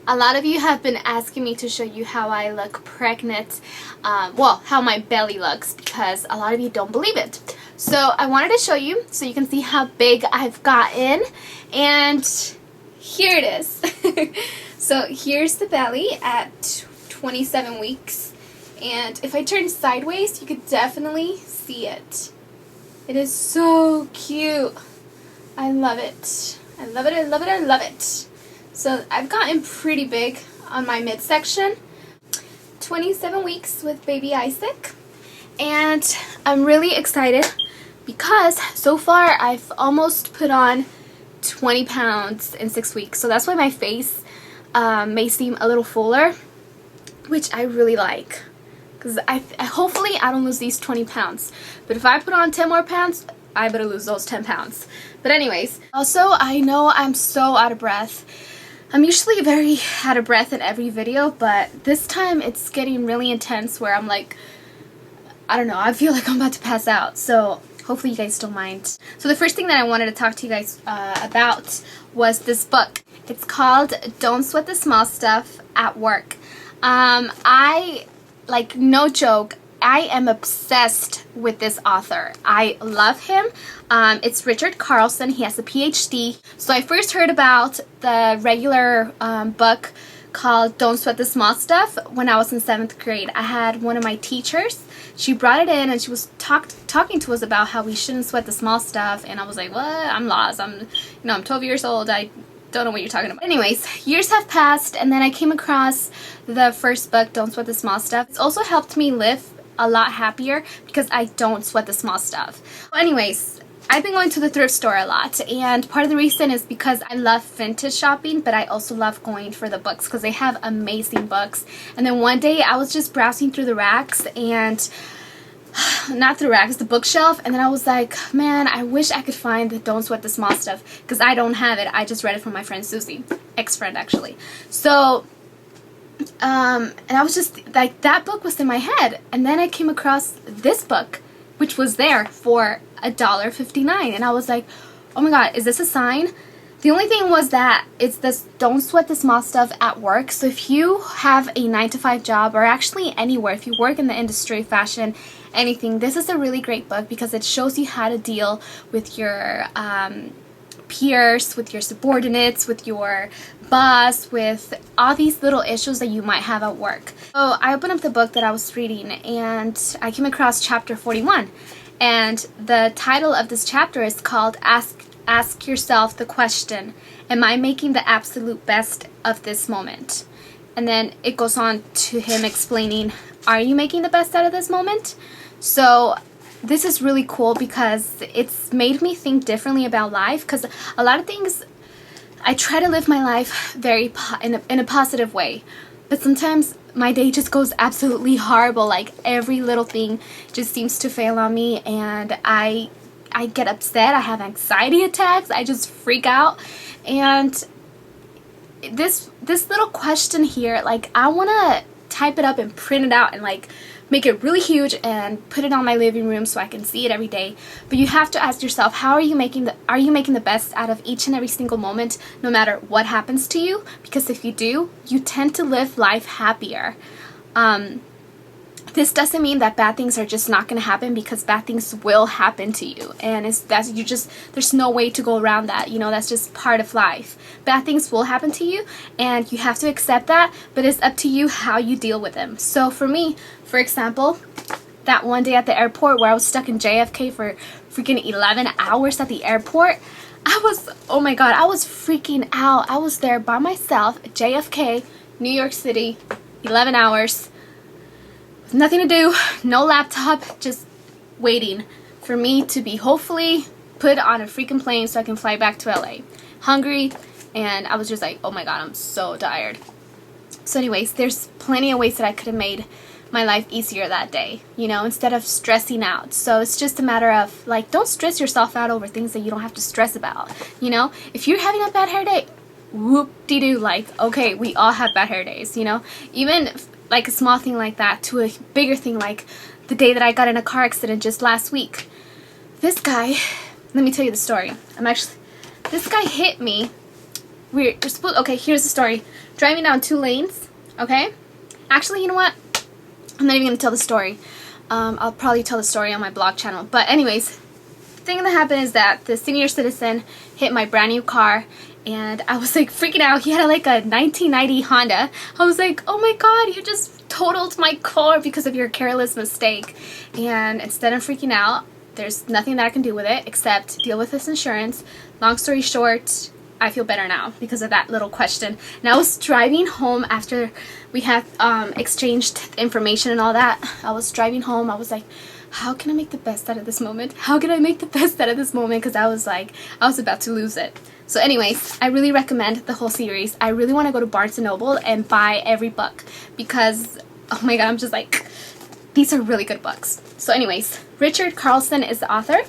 A lot of you have been asking me to show you how I look pregnant, well, how my belly looks, because a lot of you don't believe it. So I wanted to show you so you can see how big I've gotten, and here it is. So here's the belly at 27 weeks, and if I turn sideways you could definitely see it. It is so cute. I love it. I love it, I love it, I love it. So I've gotten pretty big on my midsection. 27 weeks with baby Isaac. And I'm really excited because so far I've almost put on 20 pounds in 6 weeks. So that's why my face may seem a little fuller, which I really like. Because hopefully I don't lose these 20 pounds. But if I put on 10 more pounds, I better lose those 10 pounds. But anyways, also I know I'm so out of breath. I'm usually very out of breath in every video, but this time it's getting really intense where I'm like, I don't know, I feel like I'm about to pass out. So hopefully you guys don't mind. So the first thing that I wanted to talk to you guys about was this book. It's called Don't Sweat the Small Stuff at Work. Like, no joke, I am obsessed with this author. I love him. It's Richard Carlson. He has a PhD. So I first heard about the regular book called Don't Sweat the Small Stuff when I was in 7th grade. I had one of my teachers. She brought it in and she was talking to us about how we shouldn't sweat the small stuff. And I was like, what? I'm lost. I'm 12 years old. I don't know what you're talking about. Anyways, years have passed and then I came across the first book, Don't Sweat the Small Stuff. It's also helped me live a lot happier because I don't sweat the small stuff. Well, anyways, I've been going to the thrift store a lot, and part of the reason is because I love vintage shopping, but I also love going for the books because they have amazing books. And then one day I was just browsing through the racks and not through racks, the bookshelf, and then I was like, man, I wish I could find the Don't Sweat the Small Stuff because I don't have it. I just read it from my friend Susie, ex-friend actually. So and I was just like, that book was in my head, and then I came across this book which was there for $1.59, and I was like, oh my god, is this a sign? The only thing was that it's this Don't Sweat the Small Stuff at Work. So if you have a 9-to-5 job, or actually anywhere, if you work in the industry, fashion, anything, this is a really great book because it shows you how to deal with your peers, with your subordinates, with your boss, with all these little issues that you might have at work. So I opened up the book that I was reading and I came across chapter 41, and the title of this chapter is called Ask Yourself the Question, am I making the absolute best of this moment? And then it goes on to him explaining, are you making the best out of this moment? So this is really cool because it's made me think differently about life, because a lot of things, I try to live my life very in a positive way, but sometimes my day just goes absolutely horrible. Like every little thing just seems to fail on me, and I get upset, I have anxiety attacks, I just freak out. And this little question here, like, I want to type it up and print it out and like make it really huge and put it on my living room so I can see it every day. But you have to ask yourself, how are you making the best out of each and every single moment, no matter what happens to you? Because if you do, you tend to live life happier. This doesn't mean that bad things are just not going to happen, because bad things will happen to you, and there's no way to go around that. That's just part of life. Bad things will happen to you and you have to accept that, but it's up to you how you deal with them. So for me, for example, that one day at the airport where I was stuck in JFK for freaking 11 hours at the airport, oh my god, I was freaking out. I was there by myself at JFK, New York City, 11 hours. Nothing to do, no laptop, just waiting for me to be hopefully put on a freaking plane so I can fly back to LA. Hungry, and I was just like, oh my god, I'm so tired. So anyways, there's plenty of ways that I could have made my life easier that day, instead of stressing out. So it's just a matter of, like, don't stress yourself out over things that you don't have to stress about. If you're having a bad hair day, whoop-de-doo, like, okay, we all have bad hair days, even like a small thing like that to a bigger thing, like the day that I got in a car accident just last week. This guy, let me tell you the story. This guy hit me we're supposed. Okay, here's the story. Driving down 2 lanes. Okay. Actually, you know what? I'm not even gonna tell the story. I'll probably tell the story on my blog channel. But anyways, the thing that happened is that the senior citizen hit my brand new car, and I was like freaking out. He had like a 1990 Honda. I was like, oh my god, you just totaled my car because of your careless mistake. And instead of freaking out, there's nothing that I can do with it except deal with this insurance. Long story short, I feel better now because of that little question. And I was driving home after we had exchanged information and all that. I was driving home. I was like, how can I make the best out of this moment? How can I make the best out of this moment? Because I was like, I was about to lose it. So anyways, I really recommend the whole series. I really want to go to Barnes & Noble and buy every book because, oh my god, I'm just like, these are really good books. So anyways, Richard Carlson is the author.